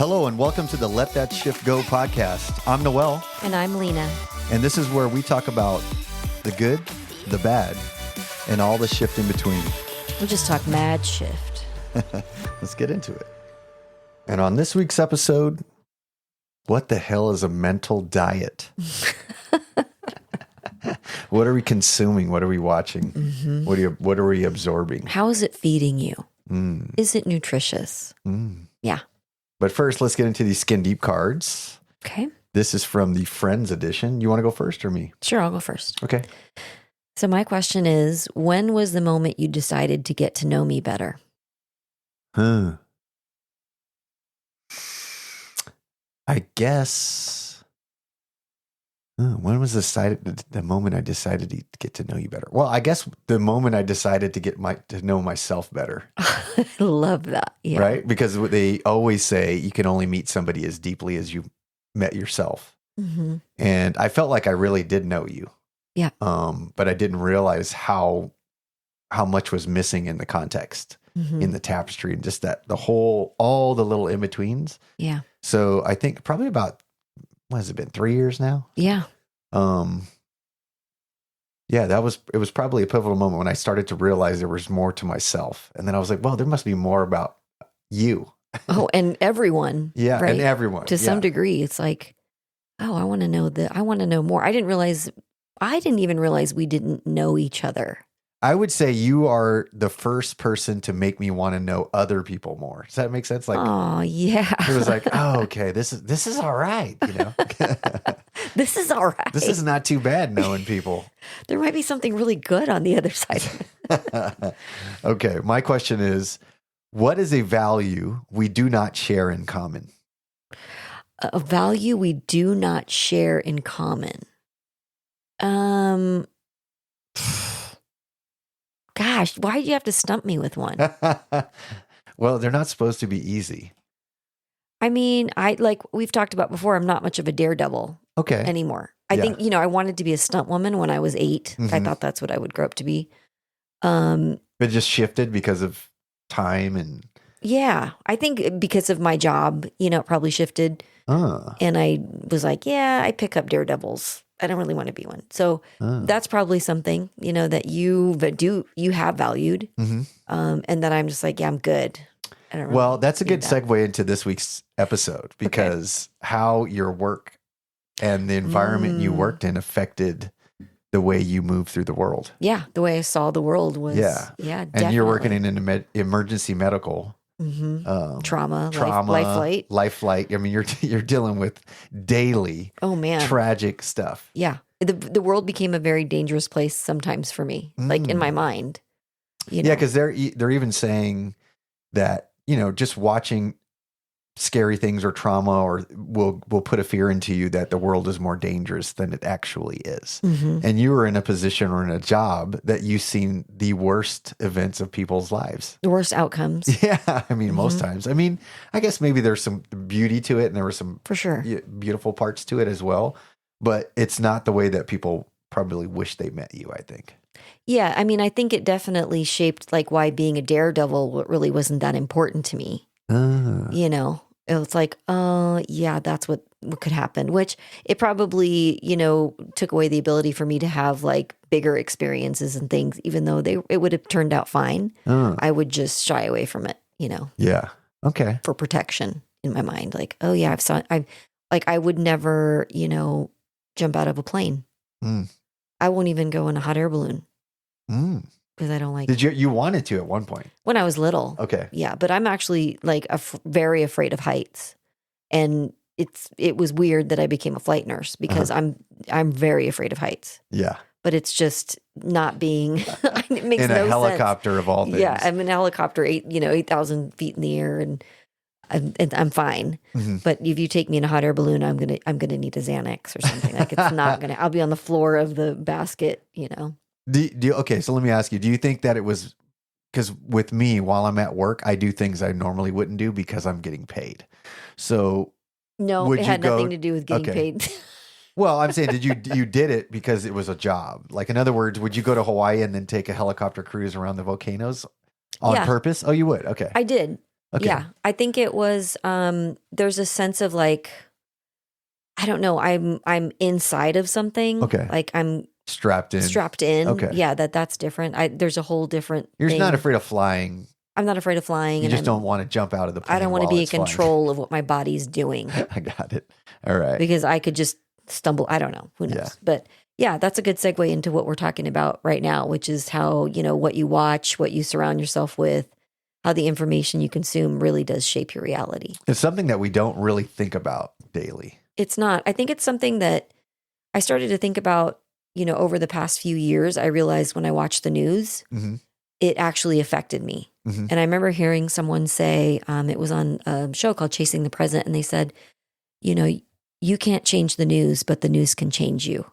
Hello and welcome to the Let That Shift Go podcast. I'm Noel. And I'm Lena. And this is where we talk about the good, the bad, and all the shift in between. We'll just talk mad shift. Let's get into it. And on this week's episode, what the hell is a mental diet? What are we consuming? What are we watching? Mm-hmm. What are we absorbing? How is it feeding you? Is it nutritious? Yeah. But first, let's get into these Skin Deep cards. Okay. This is from the Friends edition. You want to go first or me? Sure, I'll go first. Okay. So my question is, when was the moment you decided to get to know me better? I guess... when was the moment I decided to get to know you better? Well, I guess the moment I decided to know myself better. I love that. Yeah. Right? Because they always say you can only meet somebody as deeply as you met yourself. Mm-hmm. And I felt like I really did know you. Yeah. But I didn't realize how much was missing in the context, in the tapestry, and just that all the little in-betweens. Yeah. So I think probably about, what has it been, 3 years now? Yeah. Yeah, it was probably a pivotal moment when I started to realize there was more to myself. And then I was like, well, there must be more about you. Oh, and everyone. Yeah. Right? And everyone. To some degree, it's like, oh, I want to know I want to know more. I didn't even realize we didn't know each other. I would say you are the first person to make me want to know other people more. Does that make sense? Like, oh yeah. It was like, oh, okay, this is all right, you know. This is all right. This is not too bad knowing people. There might be something really good on the other side. Okay, my question is, what is a value we do not share in common? A value we do not share in common. Gosh, why do you have to stump me with one? Well, they're not supposed to be easy. I mean, we've talked about before, I'm not much of a daredevil anymore. I think, I wanted to be a stunt woman when I was 8. Mm-hmm. I thought that's what I would grow up to be. But it just shifted because of time and... Yeah, I think because of my job, it probably shifted. And I was like, yeah, I pick up daredevils. I don't really want to be one. So that's probably something, that you have valued. Mm-hmm. And that I'm just like, yeah, I'm good. I don't really well, that's a good segue into this week's episode because how your work and the environment you worked in affected the way you move through the world. Yeah. The way I saw the world was, definitely. And you're working in an emergency medical trauma, life flight. I mean, you're dealing with daily, tragic stuff. Yeah, the world became a very dangerous place sometimes for me, like in my mind. Yeah, because they're even saying that just watching scary things or trauma will put a fear into you that the world is more dangerous than it actually is. Mm-hmm. And you were in a position or in a job that you've seen the worst events of people's lives. The worst outcomes. Yeah. I mean, most times. I mean, I guess maybe there's some beauty to it and there were some for sure beautiful parts to it as well. But it's not the way that people probably wish they met you, I think. Yeah. I mean, I think it definitely shaped like why being a daredevil really wasn't that important to me. It's like, that's what could happen, which it probably, took away the ability for me to have like bigger experiences and things, even though it would have turned out fine. I would just shy away from it, Yeah. Okay. For protection in my mind. Like, oh yeah, I would never, jump out of a plane. I won't even go in a hot air balloon. Because I don't like. Did you wanted to at one point? When I was little. Okay. Yeah, but I'm actually like very afraid of heights, and it was weird that I became a flight nurse because I'm very afraid of heights. Yeah. But it's just not being. It makes in no a helicopter sense. Of all things. Yeah, I'm in a helicopter 8,000 feet in the air, and I'm fine. Mm-hmm. But if you take me in a hot air balloon, I'm gonna need a Xanax or something. Like it's not gonna. I'll be on the floor of the basket. Okay, so let me ask you, do you think that it was, because with me, while I'm at work, I do things I normally wouldn't do because I'm getting paid. So no, it had nothing to do with getting paid. Well, I'm saying, you did it because it was a job? Like, in other words, would you go to Hawaii and then take a helicopter cruise around the volcanoes on purpose? Oh, you would? Okay. I did. Okay. Yeah. I think it was, there's a sense of like, I don't know, I'm inside of something. Okay. Like I'm Strapped in. strapped in. Okay. Yeah, that's different. There's a whole different You're thing. not afraid of flying. I'm not afraid of flying. You just don't want to jump out of the plane. I don't want to while be in it's flying. control of what my body's doing. I got it. All right. Because I could just stumble. I don't know. Who knows? Yeah. But yeah, that's a good segue into what we're talking about right now, which is how, what you watch, what you surround yourself with, how the information you consume really does shape your reality. It's something that we don't really think about daily. It's not. I think it's something that I started to think about, over the past few years. I realized when I watched the news, Mm-hmm. it actually affected me. Mm-hmm. And I remember hearing someone say, it was on a show called Chasing the Present, and they said, you can't change the news, but the news can change you.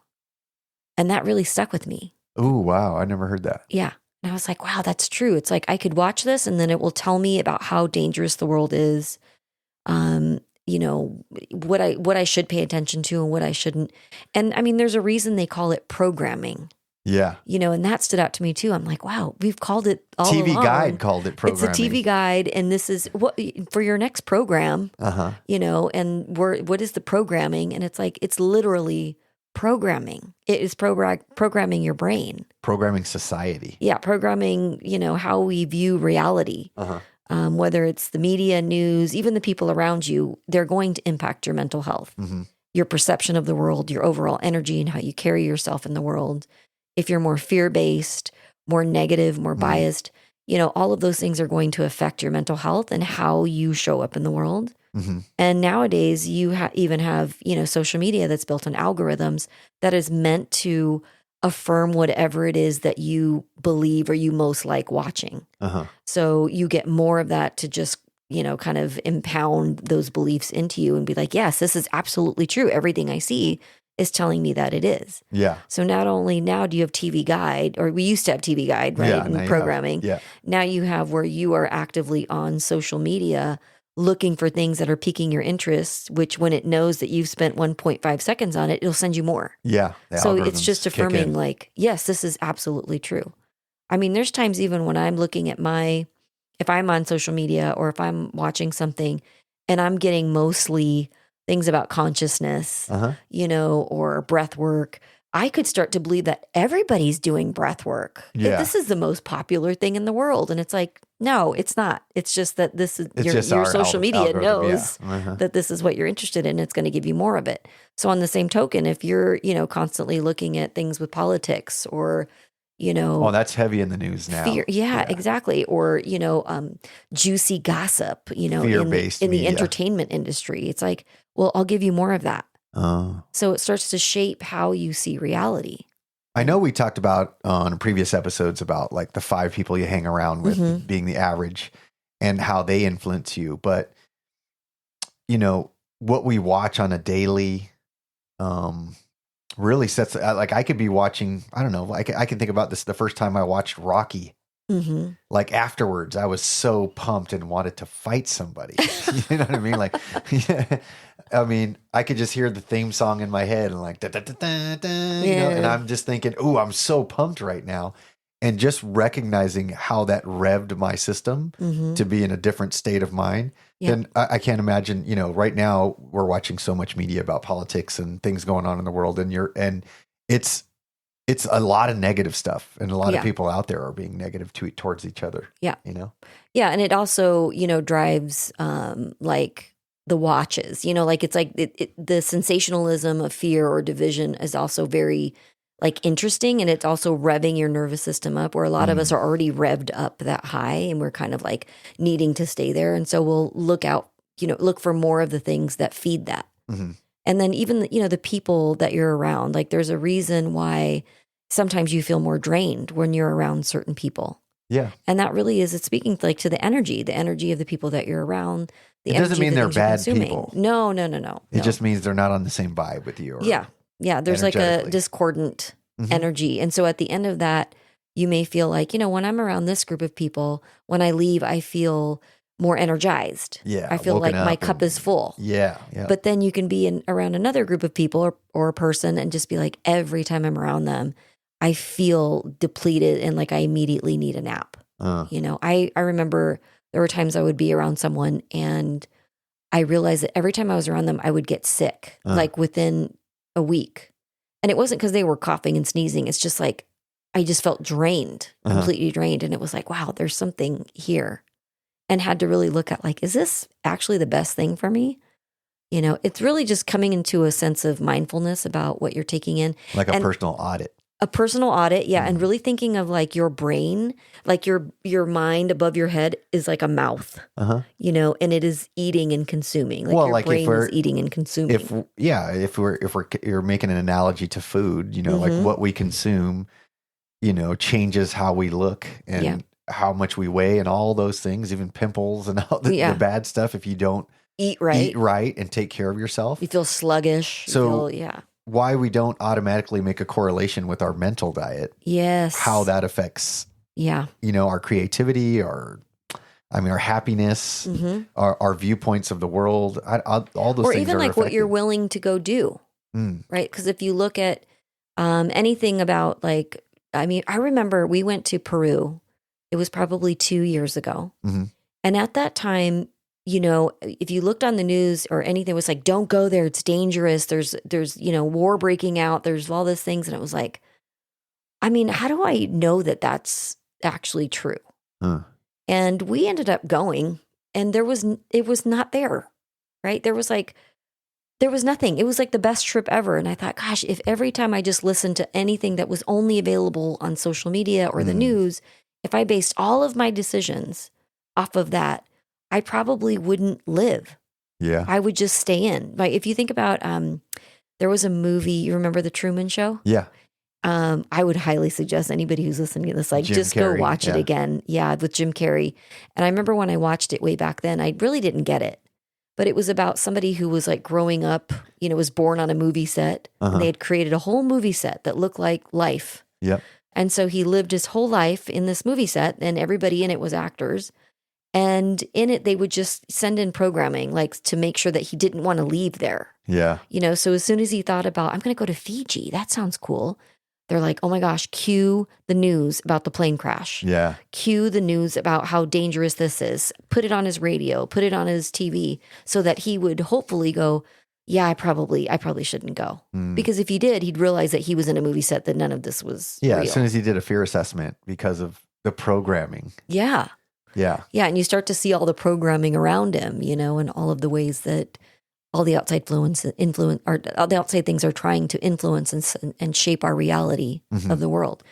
And that really stuck with me. Oh, wow. I never heard that. Yeah. And I was like, wow, that's true. It's like I could watch this and then it will tell me about how dangerous the world is. What I should pay attention to and what I shouldn't. And I mean, there's a reason they call it programming. Yeah. And that stood out to me too. I'm like, wow, we've called it all TV along. Guide called it programming. It's a TV guide, and this is what for your next program. Uh-huh. And what is the programming? And it's like it's literally programming. It is programming your brain. Programming society. Yeah, programming. How we view reality. Uh-huh. Whether it's the media, news, even the people around you, they're going to impact your mental health, Mm-hmm. your perception of the world, your overall energy, and how you carry yourself in the world. If you're more fear-based, more negative, more biased, all of those things are going to affect your mental health and how you show up in the world. Mm-hmm. And nowadays, you even have, social media that's built on algorithms that is meant to affirm whatever it is that you believe or you most like watching. Uh-huh. So you get more of that to just, kind of impound those beliefs into you and be like, yes, this is absolutely true. Everything I see is telling me that it is. Yeah. So not only now do you have TV Guide, or we used to have TV Guide, right? Yeah, And programming. yeah. Now you have where you are actively on social media looking for things that are piquing your interests, which when it knows that you've spent 1.5 seconds on it, it'll send you more. Yeah. So it's just kick affirming in. like, yes, this is absolutely true. I mean, there's times even when I'm looking at if I'm on social media or if I'm watching something and I'm getting mostly things about consciousness, Uh-huh. or breath work, I could start to believe that everybody's doing breath work. Yeah. That this is the most popular thing in the world. And it's like, no, it's not. It's just that this is your just our social media algorithm, knows yeah. Uh-huh. that this is what you're interested in. It's going to give you more of it. So on the same token, if you're, constantly looking at things with politics or, Oh, that's heavy in the news now. fear, yeah, exactly. Or, juicy gossip, Fear-based in the media. entertainment industry. It's like, well, I'll give you more of that. Oh. So it starts to shape how you see reality. I know we talked about on previous episodes about like the 5 people you hang around with Mhm. being the average and how they influence you. But, what we watch on a daily really sets, like I could be watching, I don't know, I can think about this the first time I watched Rocky. Mm-hmm. Like afterwards, I was so pumped and wanted to fight somebody. You know what I mean? Like, yeah, I mean, I could just hear the theme song in my head and like, da, da, da, da, da, and I'm just thinking, oh, I'm so pumped right now. And just recognizing how that revved my system Mm-hmm. to be in a different state of mind. Yeah. Then I can't imagine, right now we're watching so much media about politics and things going on in the world and it's a lot of negative stuff and a lot of people out there are being negative towards each other. Yeah. Yeah. And it also, drives like the watches, like it's like the sensationalism of fear or division is also very like interesting. And it's also revving your nervous system up where a lot of us are already revved up that high and we're kind of like needing to stay there. And so we'll look for more of the things that feed that. Mm-hmm. And then even, the people that you're around, like there's a reason why sometimes you feel more drained when you're around certain people. Yeah. And that really is, it's speaking like to the energy of the people that you're around. It doesn't mean they're bad people. No. It just means they're not on the same vibe with you. Yeah. There's like a energetically. discordant Mhm. energy. And so at the end of that, you may feel like, when I'm around this group of people, when I leave, I feel more energized. Yeah. I feel like woken my up cup and- is full. Yeah. Yeah. But then you can be around another group of people or a person and just be like, every time I'm around them, I feel depleted and like I immediately need a nap. Uh, I remember There were times I would be around someone and I realized that every time I was around them, I would get sick, like within a week. And it wasn't because they were coughing and sneezing. It's just like, I just felt drained, completely drained. And it was like, wow, there's something here. And had to really look at like, is this actually the best thing for me? You know, it's really just coming into a sense of mindfulness about what you're taking in. Like a personal audit. A personal audit, yeah. And really thinking of like your brain, like your mind above your head is like a mouth, you know, and it is eating and consuming. Like your brain is eating and consuming. If you're making an analogy to food, you know, like what we consume, you know, changes how we look and how much we weigh and all those things, even pimples and all the bad stuff. If you don't eat right and take care of yourself, you feel sluggish. So why we don't automatically make a correlation with our mental diet. Yes. How that affects, you know, our creativity, our happiness, our viewpoints of the world, all those things. Or even like what you're willing to go do, right? Because if you look at anything about like, I mean, I remember we went to Peru. It was probably 2 years ago. And at that time, you know, if you looked on the news or anything, it was like, don't go there. It's dangerous. There's, you know, war breaking out. There's all these things. And it was like, I mean, how do I know that that's actually true? And we ended up going and it was not there, right? There was nothing. It was like the best trip ever. And I thought, gosh, if every time I just listened to anything that was only available on social media or the news, if I based all of my decisions off of that, I probably wouldn't live. Yeah. I would just stay in. Like if you think about, there was a movie, you remember The Truman Show? Yeah. I would highly suggest anybody who's listening to this, like just go watch it again. Yeah. With Jim Carrey. And I remember when I watched it way back then, I really didn't get it, but it was about somebody who was like growing up, you know, was born on a movie set and they had created a whole movie set that looked like life. Yep. And so he lived his whole life in this movie set and everybody in it was actors. And in it, they would just send in programming, like to make sure that he didn't want to leave there. Yeah. You know, so as soon as he thought about, I'm going to go to Fiji, that sounds cool. They're like, oh my gosh, cue the news about the plane crash. Yeah. Cue the news about how dangerous this is. Put it on his radio, put it on his TV so that he would hopefully go, yeah, I probably shouldn't go. Because if he did, he'd realize that he was in a movie set that none of this was real. As soon as he did a fear assessment because of the programming. Yeah. Yeah. Yeah. And you start to see all the programming around him, you know, and all of the ways that all the outside influence or all the outside things are trying to influence and shape our reality of the world.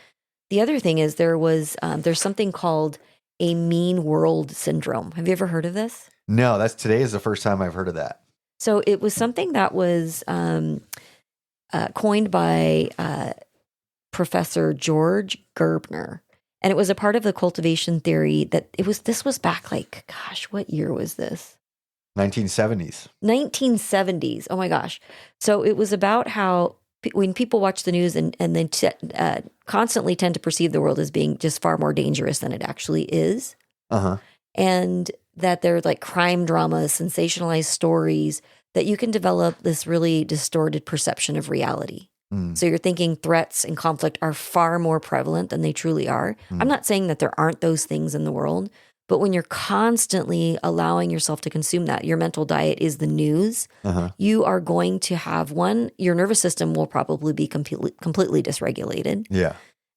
The other thing is there's something called a mean world syndrome. Have you ever heard of this? No, today is the first time I've heard of that. So it was something that was coined by Professor George Gerbner. And it was a part of the cultivation theory that this was back like, gosh, what year was this? 1970s. 1970s. Oh my gosh. So it was about how when people watch the news and they constantly tend to perceive the world as being just far more dangerous than it actually is. And that they're like crime dramas, sensationalized stories, that you can develop this really distorted perception of reality. So you're thinking threats and conflict are far more prevalent than they truly are. I'm not saying that there aren't those things in the world, but when you're constantly allowing yourself to consume that, your mental diet is the news, you are going to have your nervous system will probably be completely dysregulated. Yeah.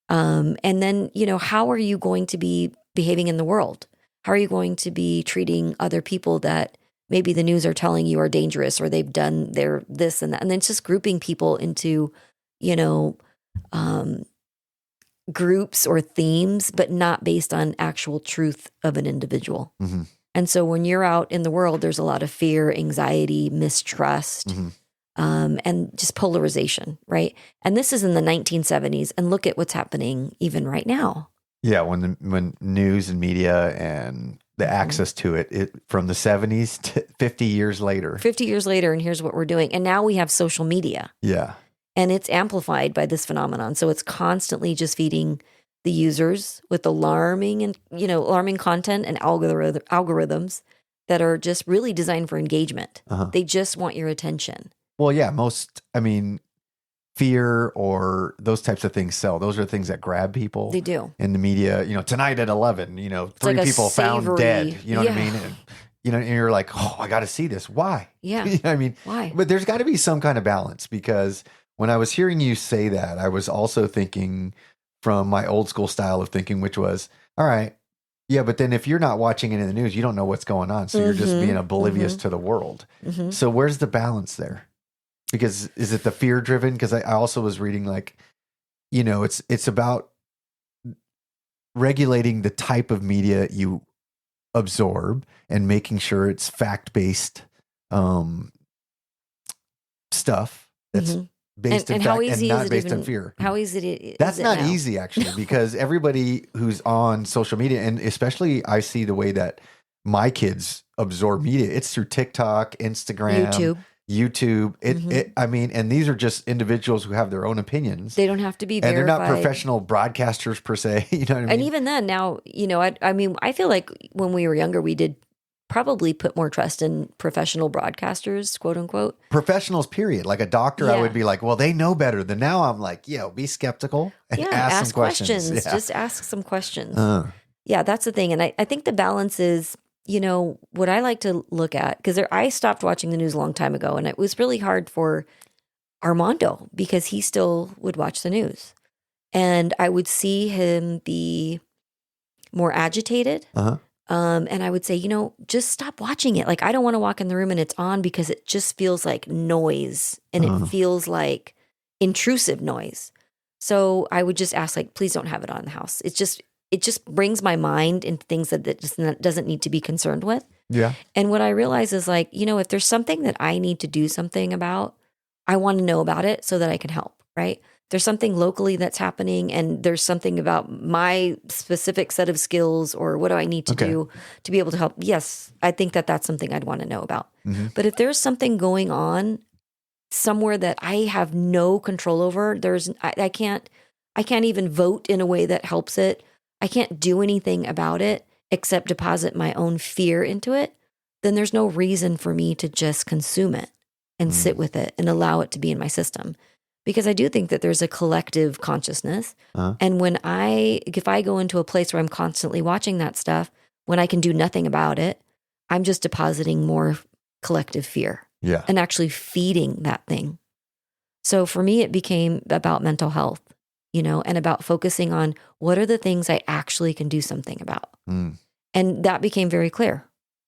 And then, you know, how are you going to be behaving in the world? How are you going to be treating other people that maybe the news are telling you are dangerous or they've done their this and that? And then it's just grouping people into, you know, groups or themes, but not based on actual truth of an individual. And so when you're out in the world, there's a lot of fear, anxiety, mistrust, and just polarization, right? And this is in the 1970s. And look at what's happening even right now. Yeah, when news and media and the access to it from the 70s to 50 years later. 50 years later, and here's what we're doing. And now we have social media. Yeah. And it's amplified by this phenomenon. So it's constantly just feeding the users with alarming content and algorithms that are just really designed for engagement. They just want your attention. Well, yeah, fear or those types of things sell. Those are the things that grab people. They do. In the media, tonight at 11, three like people found dead, you know what I Yeah. mean? And you're like, oh, I got to see this. Why? Yeah. You know what I mean? Why? But there's got to be some kind of balance, because when I was hearing you say that, I was also thinking from my old school style of thinking, which was, all right, yeah, but then if you're not watching it in the news, you don't know what's going on. So you're just being oblivious to the world. So where's the balance there? Because is it the fear driven? Because I also was reading like, it's about regulating the type of media you absorb and making sure it's fact-based stuff that's based in fact and not based on fear. How easy That's is it not now? easy, actually, because everybody who's on social media, and especially I see the way that my kids absorb media, it's through TikTok, Instagram, YouTube. And these are just individuals who have their own opinions. They don't have to be verified. And they're not professional broadcasters per se. You know what I mean? And even then now, I feel like when we were younger, we did probably put more trust in professional broadcasters, quote unquote. Professionals, period. Like a doctor, I would be like, well, they know better. Than now I'm like, be skeptical and ask some questions. Yeah. Just ask some questions. Yeah, that's the thing. And I think the balance is, what I like to look at, because I stopped watching the news a long time ago, and it was really hard for Armando because he still would watch the news. And I would see him be more agitated. And I would say, just stop watching it. Like, I don't want to walk in the room and it's on because it just feels like noise and it feels like intrusive noise. So I would just ask, like, please don't have it on in the house. It just brings my mind into things that just doesn't need to be concerned with. Yeah. And what I realize is like, if there's something that I need to do something about, I want to know about it so that I can help, right? There's something locally that's happening and there's something about my specific set of skills or what do I need to do to be able to help. Yes, I think that that's something I'd want to know about. But if there's something going on somewhere that I have no control over, I can't even vote in a way that helps it. I can't do anything about it except deposit my own fear into it. Then there's no reason for me to just consume it and sit with it and allow it to be in my system. Because I do think that there's a collective consciousness. And if I go into a place where I'm constantly watching that stuff, when I can do nothing about it, I'm just depositing more collective fear and actually feeding that thing. So for me, it became about mental health, and about focusing on what are the things I actually can do something about. And that became very clear.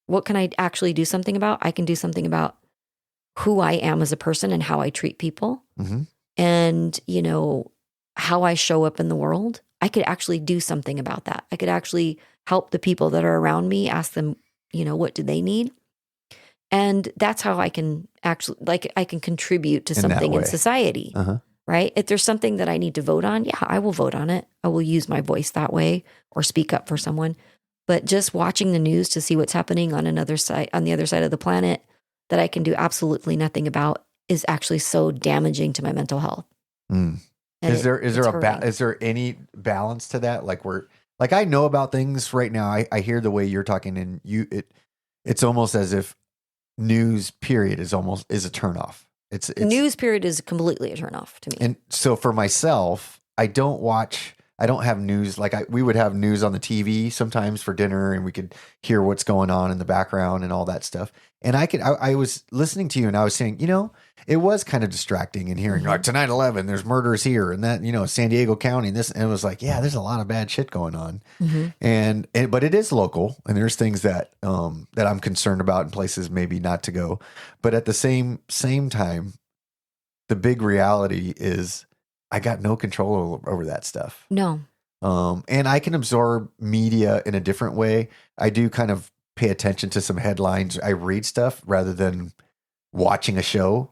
What can I actually do something about? I can do something about who I am as a person and how I treat people. And, how I show up in the world. I could actually do something about that. I could actually help the people that are around me, ask them, what do they need? And that's how I can actually, I can contribute to something in society, right? If there's something that I need to vote on, I will vote on it. I will use my voice that way or speak up for someone. But just watching the news to see what's happening on the other side of the planet that I can do absolutely nothing about is actually so damaging to my mental health. Is there any balance to that? Like I know about things right now. I hear the way you're talking, and it's almost as if news period is a turnoff. It's news period is completely a turnoff to me. And so for myself, I don't have news. Like we would have news on the TV sometimes for dinner, and we could hear what's going on in the background and all that stuff. And I was listening to you, and I was saying, it was kind of distracting and hearing like tonight 11, there's murders here, and that San Diego County, and this, and it was like, there's a lot of bad shit going on, but it is local, and there's things that that I'm concerned about in places maybe not to go, but at the same time, the big reality is I got no control over that stuff. No. And I can absorb media in a different way. I do kind of pay attention to some headlines. I read stuff rather than watching a show.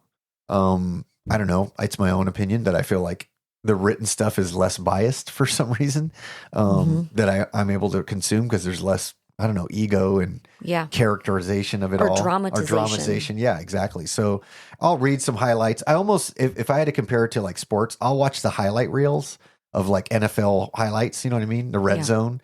I don't know. It's my own opinion that I feel like the written stuff is less biased for some reason, that I'm able to consume because there's less, I don't know, ego and characterization of it all. Dramatization. Yeah, exactly. So I'll read some highlights. I almost, if I had to compare it to like sports, I'll watch the highlight reels of like NFL highlights. You know what I mean? The red zone.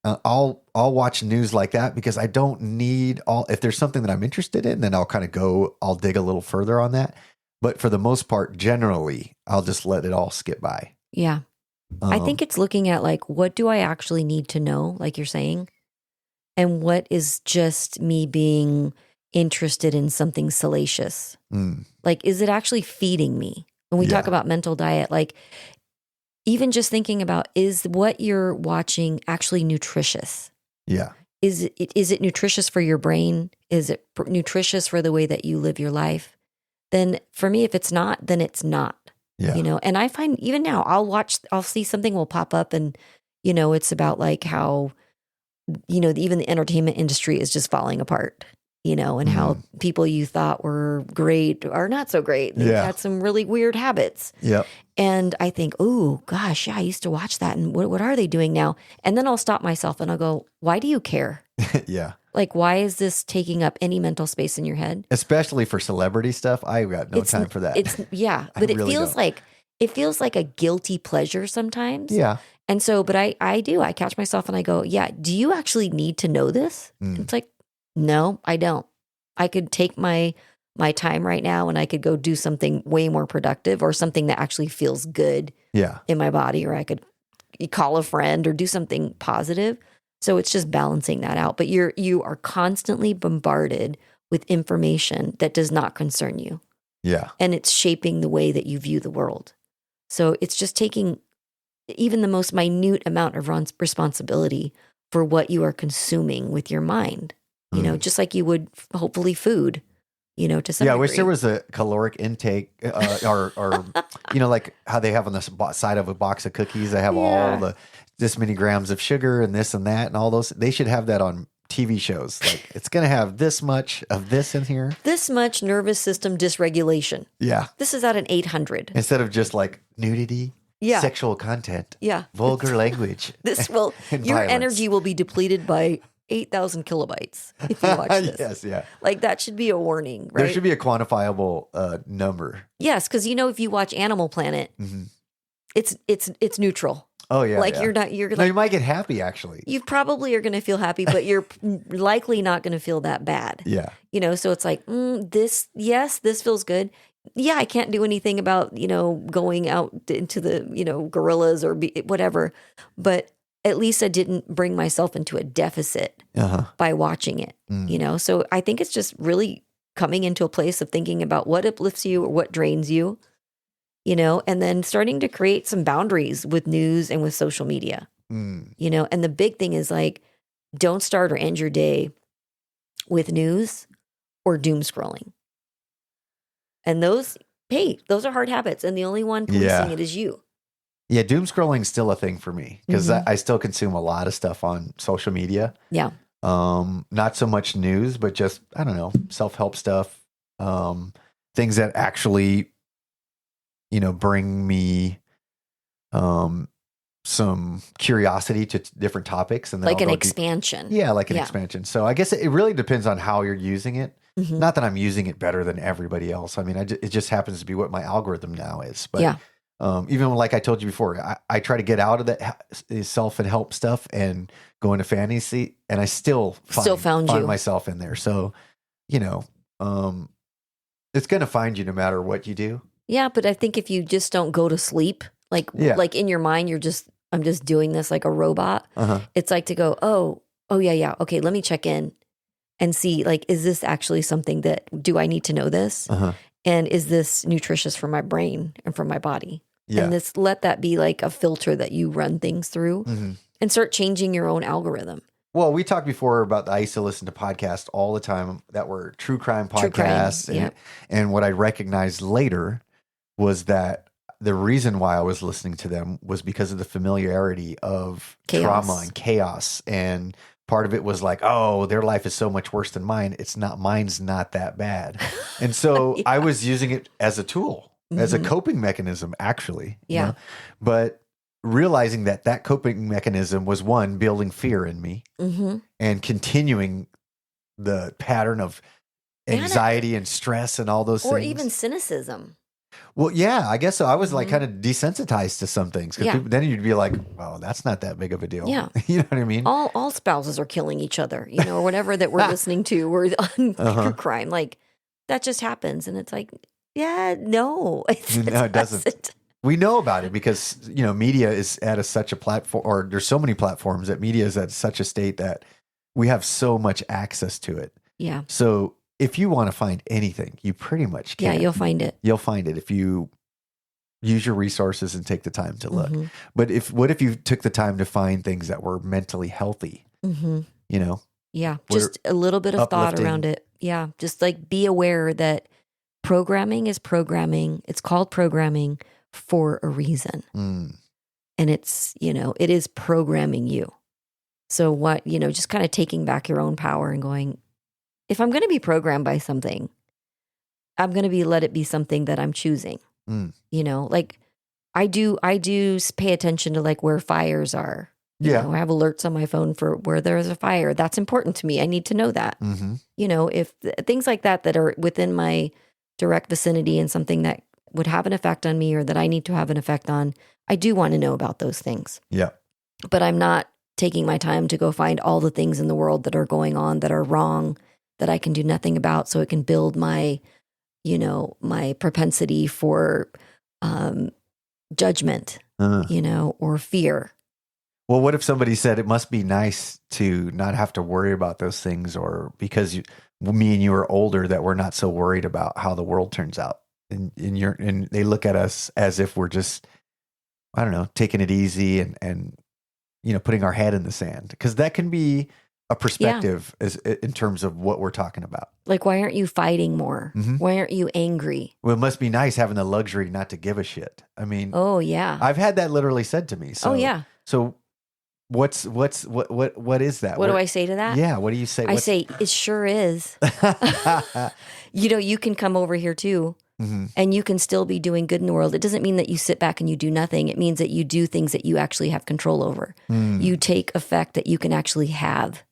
I'll watch news like that because I don't need if there's something that I'm interested in, then I'll dig a little further on that. But for the most part, generally, I'll just let it all skip by. Yeah. I think it's looking at like, what do I actually need to know, like you're saying? And what is just me being interested in something salacious? Like, is it actually feeding me? When we talk about mental diet, like even just thinking about, is what you're watching actually nutritious? Yeah. Is it nutritious for your brain? Is it nutritious for the way that you live your life? Then for me, if it's not, then it's not. Yeah. You know, and I find even now I'll see something will pop up and, you know, it's about like how, you know, even the entertainment industry is just falling apart, you know, and how people you thought were great are not so great. They've had some really weird habits. Yep. And I think, oh gosh, yeah, I used to watch that. And what are they doing now? And then I'll stop myself and I'll go, why do you care? Yeah. Like, why is this taking up any mental space in your head? Especially for celebrity stuff. I've got no time for that. But it really feels like a guilty pleasure sometimes. Yeah. And so, but I catch myself and I go, yeah, do you actually need to know this? It's like, no, I don't. I could take my time right now and I could go do something way more productive or something that actually feels good in my body, or I could call a friend or do something positive. So it's just balancing that out. But you are constantly bombarded with information that does not concern you. Yeah. And it's shaping the way that you view the world. So it's just taking even the most minute amount of responsibility for what you are consuming with your mind, you know, just like you would hopefully food, you know, to some degree. I wish there was a caloric intake or you know, like how they have on the side of a box of cookies, they have all this many grams of sugar and this and that and all those. They should have that on TV shows. Like, it's going to have this much of this in here. This much nervous system dysregulation. Yeah. This is at an 800. Instead of just like nudity, sexual content, vulgar language. Your violence. energy will be depleted by 8,000 kilobytes if you watch this. Yes, yeah. Like, that should be a warning, right? There should be a quantifiable number. Yes, because you know, if you watch Animal Planet, it's neutral. Oh yeah, like you're like, you might get happy actually. You probably are going to feel happy, but you're likely not going to feel that bad. Yeah, you know. So it's like this feels good. Yeah, I can't do anything about, you know, going out into the, you know, gorillas or whatever, but at least I didn't bring myself into a deficit by watching it. You know, so I think it's just really coming into a place of thinking about what uplifts you or what drains you. You know, and then starting to create some boundaries with news and with social media, you know, and the big thing is like, don't start or end your day with news or doom scrolling. And those are hard habits. And the only one policing it is you. Yeah. Doom scrolling is still a thing for me because I still consume a lot of stuff on social media. Yeah. Not so much news, but just, I don't know, self-help stuff, things that actually, you know, bring me some curiosity to different topics. And then like an expansion. Like an expansion. So I guess it really depends on how you're using it. Not that I'm using it better than everybody else. I mean, it just happens to be what my algorithm now is. But even like I told you before, I try to get out of that self and help stuff and go into fantasy, and I still find myself in there. So, you know, it's going to find you no matter what you do. Yeah, but I think if you just don't go to sleep, like in your mind, I'm just doing this like a robot. It's like to go, oh yeah, okay, let me check in and see, like, is this actually something do I need to know this? And is this nutritious for my brain and for my body? Yeah. And let that be like a filter that you run things through and start changing your own algorithm. Well, we talked before about I used to listen to podcasts all the time that were true crime podcasts. And what I recognized later was that the reason why I was listening to them was because of the familiarity of trauma and chaos. And part of it was like, oh, their life is so much worse than mine. Mine's not that bad. And so I was using it as a tool, as a coping mechanism, actually. Yeah. You know? But realizing that coping mechanism was one, building fear in me and continuing the pattern of anxiety and stress and all those things. Or even cynicism. Well, yeah, I guess so. I was like kind of desensitized to some things. Then you'd be like, well, that's not that big of a deal. Yeah. You know what I mean? All spouses are killing each other, you know, or whatever that we're listening to. We're on true crime. Like, that just happens. And it's like, Yeah, no, No, it doesn't. We know about it because, media is at such a platform, or there's so many platforms that media is at such a state that we have so much access to it. Yeah. So if you want to find anything, you pretty much can. Yeah, you'll find it. You'll find it if you use your resources and take the time to look. Mm-hmm. But what if you took the time to find things that were mentally healthy? Mm-hmm. Yeah, just a little bit of uplifting. thought around it. Yeah, just like be aware that programming is programming. It's called programming for a reason. And it's, it is programming you. So what, just kind of taking back your own power and going, if I'm going to be programmed by something, I'm going to let it be something that I'm choosing. Like I do pay attention to like where fires are. I have alerts on my phone for where there's a fire. That's important to me. I need to know that. If things like that are within my direct vicinity and something that would have an effect on me or that I need to have an effect on, I do want to know about those things. Yeah. But I'm not taking my time to go find all the things in the world that are going on that are wrong, that I can do nothing about, so it can build my, my propensity for judgment, or fear. Well, what if somebody said it must be nice to not have to worry about those things, or because me and you are older, that we're not so worried about how the world turns out, and they look at us as if we're just, I don't know, taking it easy and putting our head in the sand, because that can be a perspective in terms of what we're talking about. Like, why aren't you fighting more? Why aren't you angry? Well, it must be nice having the luxury not to give a shit. I mean, oh yeah, I've had that literally said to me. So, oh yeah. So what is that? What do I say to that? Yeah. What do you say? I say, it sure is. You can come over here too. And you can still be doing good in the world. It doesn't mean that you sit back and you do nothing. It means that you do things that you actually have control over. You take effect that you can actually have,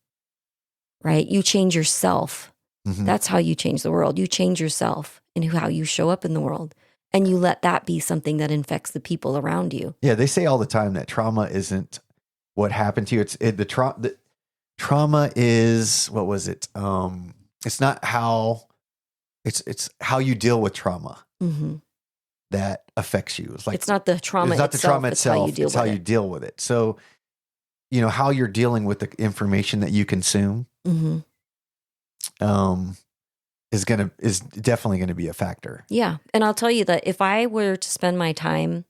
right? You change yourself. That's how you change the world. You change yourself and how you show up in the world. And you let that be something that infects the people around you. Yeah, they say all the time that trauma isn't what happened to you. The trauma is, what was it? It's not how... It's how you deal with trauma that affects you. It's not the trauma itself. It's not the trauma itself. It's how you deal with it. So, how you're dealing with the information that you consume is definitely going to be a factor. Yeah. And I'll tell you that if I were to spend my time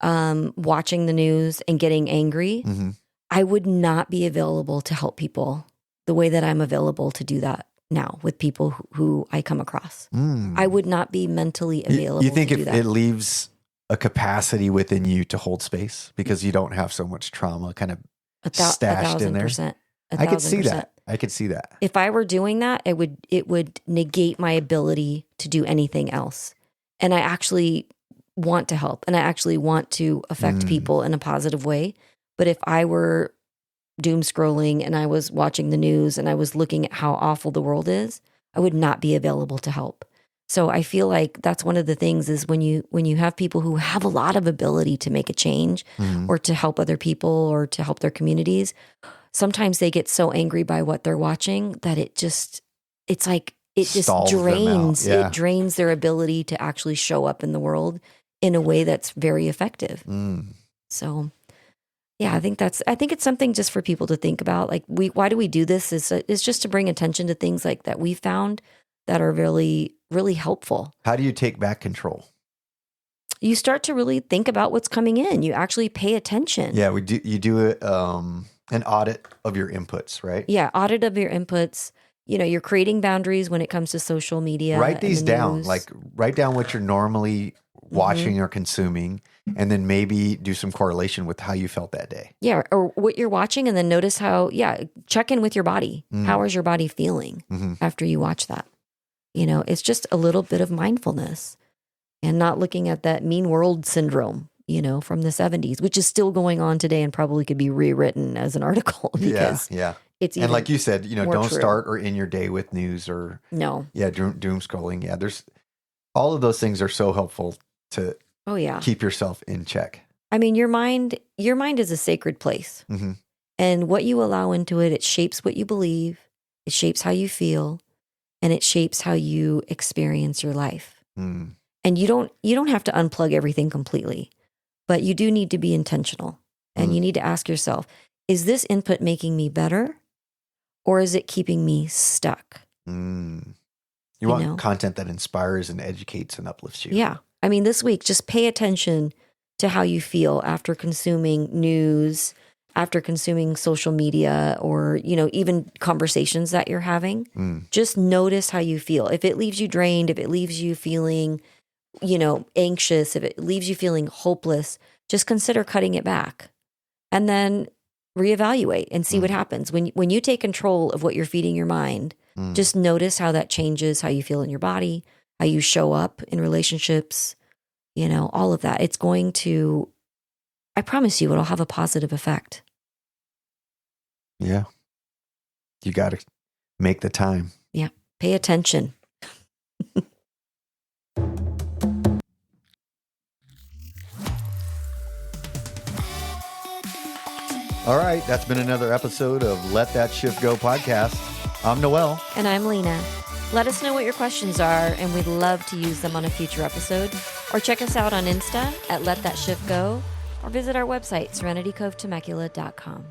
watching the news and getting angry, I would not be available to help people the way that I'm available to do that now with people who I come across. I would not be mentally available. You think to if do that. It leaves a capacity within you to hold space because you don't have so much trauma kind of stashed in there? I could see that. I could see that. If I were doing that, it would negate my ability to do anything else. And I actually want to help, and I actually want to affect people in a positive way. But if I were doom scrolling and I was watching the news and I was looking at how awful the world is, I would not be available to help. So I feel like that's one of the things is when you have people who have a lot of ability to make a change or to help other people or to help their communities, sometimes they get so angry by what they're watching that it just drains. Yeah. It drains their ability to actually show up in the world in a way that's very effective. So yeah, I think it's something just for people to think about. Like, why do we do this? Is just to bring attention to things like that we found that are really, really helpful. How do you take back control? You start to really think about what's coming in. You actually pay attention. Yeah, you do an audit of your inputs, right? Yeah, audit of your inputs. You're creating boundaries when it comes to social media. Write these down. Like, write down what you're normally watching or consuming, and then maybe do some correlation with how you felt that day. Yeah, or what you're watching, and then notice check in with your body. How is your body feeling after you watch that? It's just a little bit of mindfulness and not looking at that mean world syndrome, from the 70s, which is still going on today and probably could be rewritten as an article because it's even, and like you said, don't true. start or end your day with news or doom scrolling. Yeah, there's all of those things are so helpful to keep yourself in check. I mean, your mind is a sacred place. And what you allow into it shapes what you believe, it shapes how you feel, and it shapes how you experience your life. And you don't have to unplug everything completely, but you do need to be intentional. And you need to ask yourself, is this input making me better, or is it keeping me stuck? You want content that inspires and educates and uplifts you. Yeah. I mean, this week, just pay attention to how you feel after consuming news, after consuming social media, or, even conversations that you're having. Just notice how you feel. If it leaves you drained, if it leaves you feeling, anxious, if it leaves you feeling hopeless, just consider cutting it back and then reevaluate and see what happens. When you take control of what you're feeding your mind, just notice how that changes how you feel in your body, how you show up in relationships, all of that. It's going to, I promise you, it'll have a positive effect. Yeah. You got to make the time. Yeah. Pay attention. All right. That's been another episode of Let That Shift Go podcast. I'm Noel. And I'm Lena. Let us know what your questions are, and we'd love to use them on a future episode. Or check us out on Insta at Let That Shift Go, or visit our website, serenitycovetemecula.com.